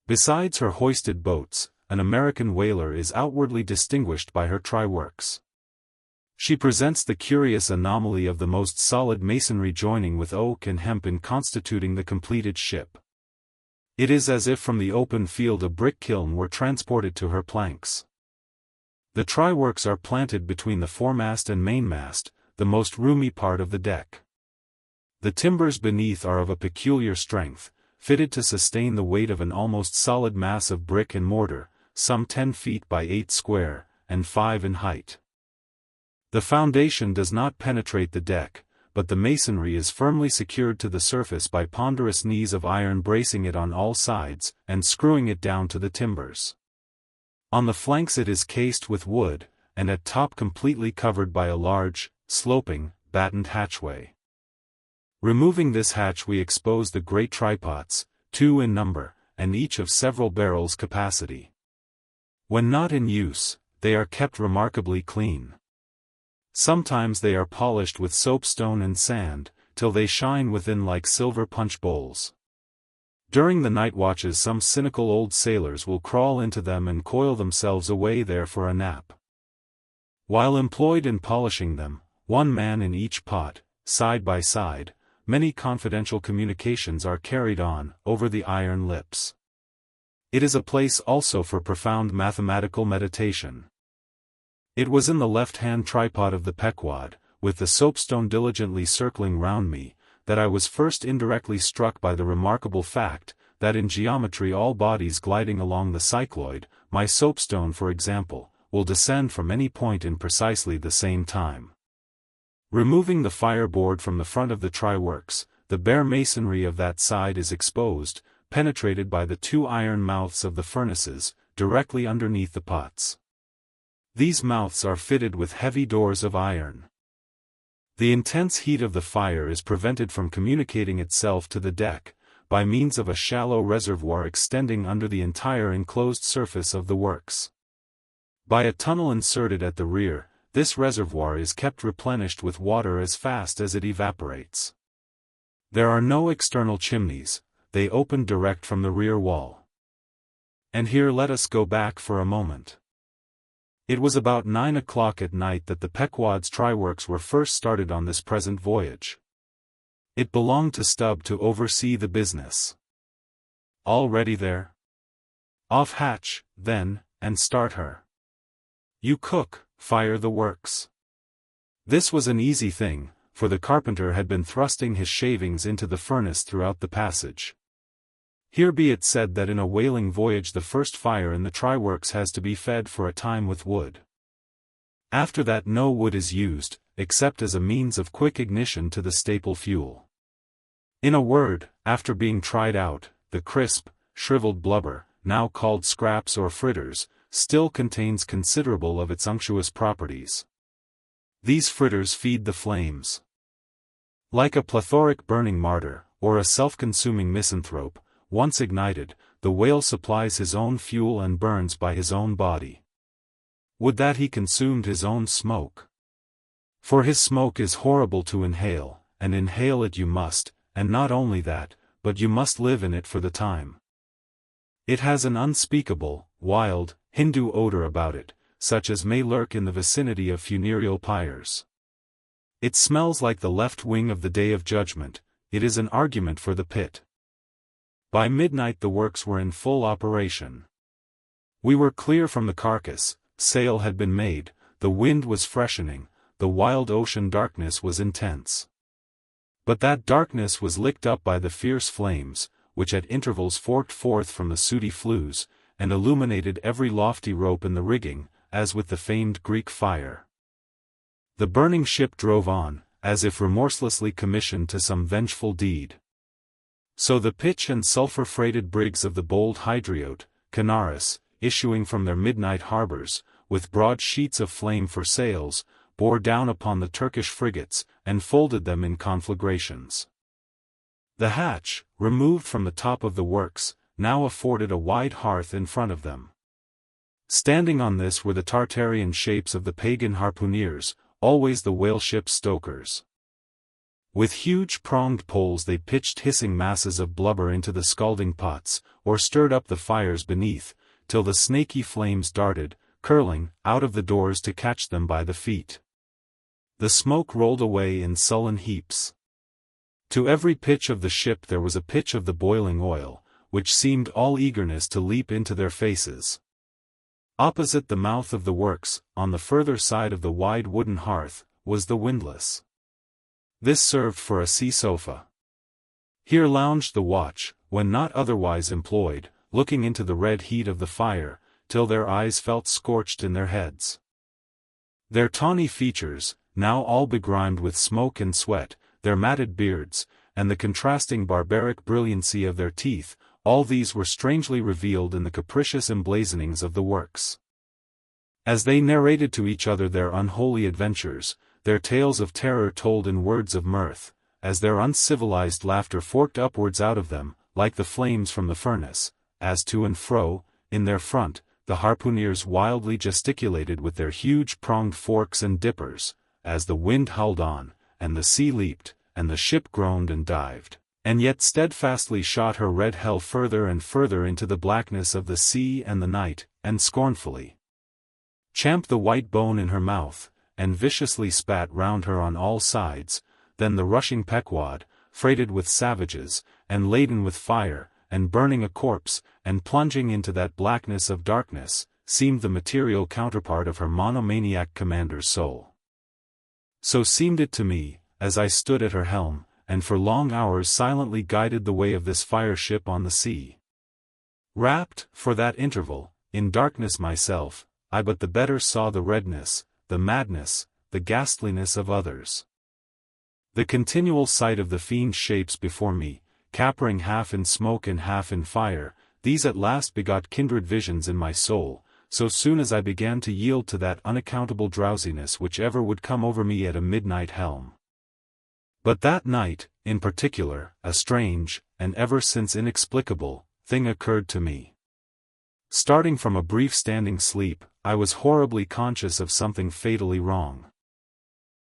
Besides her hoisted boats, an American whaler is outwardly distinguished by her try-works. She presents the curious anomaly of the most solid masonry joining with oak and hemp in constituting the completed ship. It is as if from the open field a brick kiln were transported to her planks. The try-works are planted between the foremast and mainmast, the most roomy part of the deck. The timbers beneath are of a peculiar strength, fitted to sustain the weight of an almost solid mass of brick and mortar, some 10 feet by 8 square, and 5 in height. The foundation does not penetrate the deck, but the masonry is firmly secured to the surface by ponderous knees of iron bracing it on all sides, and screwing it down to the timbers. On the flanks it is cased with wood, and at top completely covered by a large, sloping, battened hatchway. Removing this hatch we expose the great trypots, 2 in number, and each of several barrels capacity. When not in use, they are kept remarkably clean. Sometimes they are polished with soapstone and sand, till they shine within like silver punch bowls. During the night watches some cynical old sailors will crawl into them and coil themselves away there for a nap. While employed in polishing them, one man in each pot, side by side, many confidential communications are carried on, over the iron lips. It is a place also for profound mathematical meditation. It was in the left-hand tripod of the Pequod, with the soapstone diligently circling round me, that I was first indirectly struck by the remarkable fact, that in geometry all bodies gliding along the cycloid, my soapstone for example, will descend from any point in precisely the same time. Removing the fireboard from the front of the try-works, the bare masonry of that side is exposed, penetrated by the 2 iron mouths of the furnaces, directly underneath the pots. These mouths are fitted with heavy doors of iron. The intense heat of the fire is prevented from communicating itself to the deck, by means of a shallow reservoir extending under the entire enclosed surface of the works. By a tunnel inserted at the rear, this reservoir is kept replenished with water as fast as it evaporates. There are no external chimneys, they open direct from the rear wall. And here let us go back for a moment. It was about 9 o'clock at night that the Pequod's try-works were first started on this present voyage. It belonged to Stubb to oversee the business. All ready there? Off hatch, then, and start her. You cook, fire the works. This was an easy thing, for the carpenter had been thrusting his shavings into the furnace throughout the passage. Here be it said that in a whaling voyage the first fire in the try-works has to be fed for a time with wood. After that no wood is used, except as a means of quick ignition to the staple fuel. In a word, after being tried out, the crisp, shriveled blubber, now called scraps or fritters, still contains considerable of its unctuous properties. These fritters feed the flames. Like a plethoric burning martyr, or a self-consuming misanthrope, once ignited, the whale supplies his own fuel and burns by his own body. Would that he consumed his own smoke! For his smoke is horrible to inhale, and inhale it you must, and not only that, but you must live in it for the time. It has an unspeakable, wild, Hindu odor about it, such as may lurk in the vicinity of funereal pyres. It smells like the left wing of the Day of Judgment, it is an argument for the pit. By midnight the works were in full operation. We were clear from the carcass, sail had been made, the wind was freshening, the wild ocean darkness was intense. But that darkness was licked up by the fierce flames, which at intervals forked forth from the sooty flues, and illuminated every lofty rope in the rigging, as with the famed Greek fire. The burning ship drove on, as if remorselessly commissioned to some vengeful deed. So the pitch and sulphur-freighted brigs of the bold Hydriote, Canaris, issuing from their midnight harbors, with broad sheets of flame for sails, bore down upon the Turkish frigates, and folded them in conflagrations. The hatch, removed from the top of the works, now afforded a wide hearth in front of them. Standing on this were the Tartarian shapes of the pagan harpooneers, always the whale-ship's stokers. With huge pronged poles they pitched hissing masses of blubber into the scalding pots, or stirred up the fires beneath, till the snaky flames darted, curling, out of the doors to catch them by the feet. The smoke rolled away in sullen heaps. To every pitch of the ship there was a pitch of the boiling oil, which seemed all eagerness to leap into their faces. Opposite the mouth of the works, on the further side of the wide wooden hearth, was the windlass. This served for a sea sofa. Here lounged the watch, when not otherwise employed, looking into the red heat of the fire, till their eyes felt scorched in their heads. Their tawny features, now all begrimed with smoke and sweat, their matted beards, and the contrasting barbaric brilliancy of their teeth, all these were strangely revealed in the capricious emblazonings of the works. As they narrated to each other their unholy adventures, their tales of terror told in words of mirth, as their uncivilized laughter forked upwards out of them, like the flames from the furnace, as to and fro, in their front, the harpooneers wildly gesticulated with their huge pronged forks and dippers, as the wind howled on, and the sea leaped, and the ship groaned and dived, and yet steadfastly shot her red hell further and further into the blackness of the sea and the night, and scornfully champed the white bone in her mouth, and viciously spat round her on all sides. Then the rushing Pequod, freighted with savages, and laden with fire, and burning a corpse, and plunging into that blackness of darkness, seemed the material counterpart of her monomaniac commander's soul. So seemed it to me, as I stood at her helm, and for long hours silently guided the way of this fire ship on the sea. Wrapped, for that interval, in darkness myself, I but the better saw the redness, the madness, the ghastliness of others. The continual sight of the fiend shapes before me, capering half in smoke and half in fire, these at last begot kindred visions in my soul, so soon as I began to yield to that unaccountable drowsiness which ever would come over me at a midnight helm. But that night, in particular, a strange, and ever since inexplicable, thing occurred to me. Starting from a brief standing sleep, I was horribly conscious of something fatally wrong.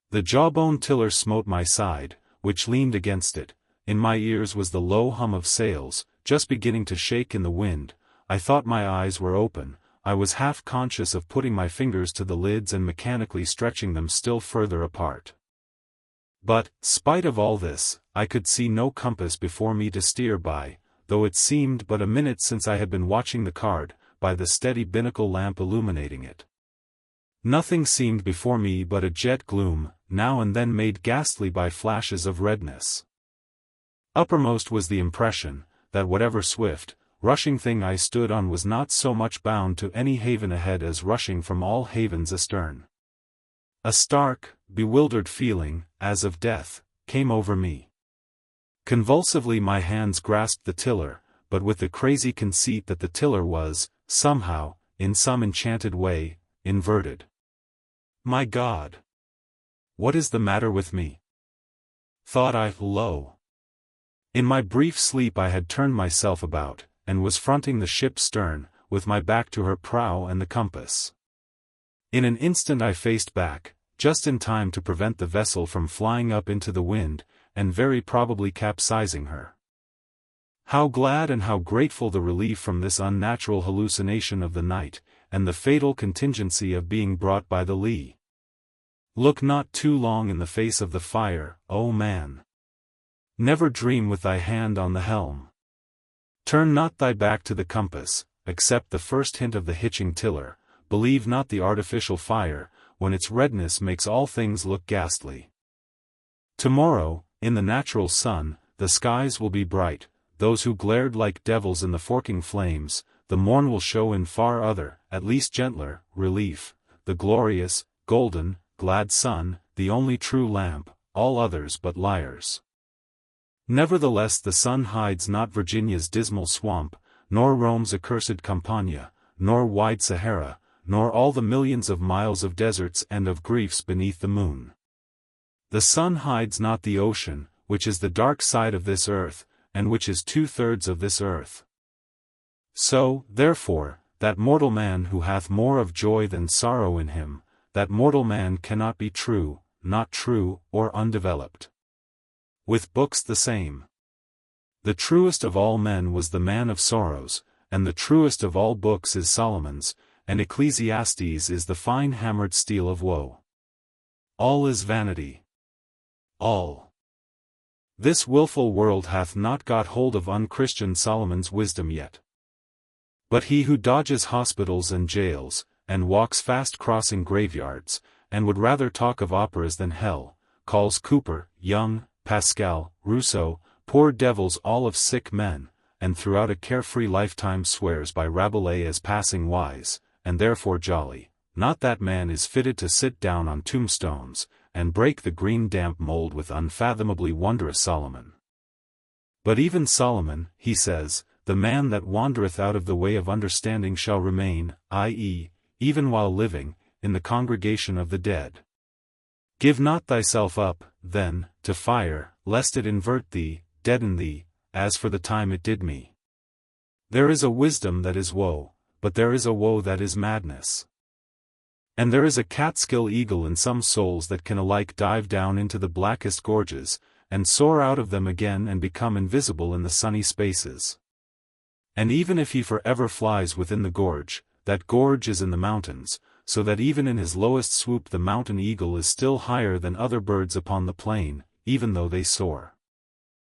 The jawbone tiller smote my side, which leaned against it. In my ears was the low hum of sails, just beginning to shake in the wind. I thought my eyes were open. I was half conscious of putting my fingers to the lids and mechanically stretching them still further apart. But, spite of all this, I could see no compass before me to steer by, though it seemed but a minute since I had been watching the card, by the steady binnacle lamp illuminating it. Nothing seemed before me but a jet gloom, now and then made ghastly by flashes of redness. Uppermost was the impression, that whatever swift, rushing thing I stood on was not so much bound to any haven ahead as rushing from all havens astern. A stark, bewildered feeling, as of death, came over me. Convulsively my hands grasped the tiller, but with the crazy conceit that the tiller was, somehow, in some enchanted way, inverted. My God! What is the matter with me? Thought I, lo! In my brief sleep I had turned myself about, and was fronting the ship's stern, with my back to her prow and the compass. In an instant I faced back, just in time to prevent the vessel from flying up into the wind, and very probably capsizing her. How glad and how grateful the relief from this unnatural hallucination of the night, and the fatal contingency of being brought by the lee. Look not too long in the face of the fire, O man. Never dream with thy hand on the helm. Turn not thy back to the compass, accept the first hint of the hitching tiller, believe not the artificial fire, when its redness makes all things look ghastly. Tomorrow, in the natural sun, the skies will be bright. Those who glared like devils in the forking flames, the morn will show in far other, at least gentler, relief, the glorious, golden, glad sun, the only true lamp, all others but liars. Nevertheless the sun hides not Virginia's dismal swamp, nor Rome's accursed Campagna, nor wide Sahara, nor all the millions of miles of deserts and of griefs beneath the moon. The sun hides not the ocean, which is the dark side of this earth, and which is 2/3 of this earth. So, therefore, that mortal man who hath more of joy than sorrow in him, that mortal man cannot be true, not true, or undeveloped. With books the same. The truest of all men was the man of sorrows, and the truest of all books is Solomon's, and Ecclesiastes is the fine-hammered steel of woe. All is vanity. All. This wilful world hath not got hold of unchristian Solomon's wisdom yet. But he who dodges hospitals and jails, and walks fast crossing graveyards, and would rather talk of operas than hell, calls Cooper, Young, Pascal, Rousseau, poor devils all of sick men, and throughout a carefree lifetime swears by Rabelais as passing wise, and therefore jolly. Not that man is fitted to sit down on tombstones, and break the green damp mold with unfathomably wondrous Solomon. But even Solomon, he says, the man that wandereth out of the way of understanding shall remain, i.e., even while living, in the congregation of the dead. Give not thyself up, then, to fire, lest it invert thee, deaden thee, as for the time it did me. There is a wisdom that is woe, but there is a woe that is madness. And there is a Catskill eagle in some souls that can alike dive down into the blackest gorges, and soar out of them again and become invisible in the sunny spaces. And even if he forever flies within the gorge, that gorge is in the mountains, so that even in his lowest swoop the mountain eagle is still higher than other birds upon the plain, even though they soar.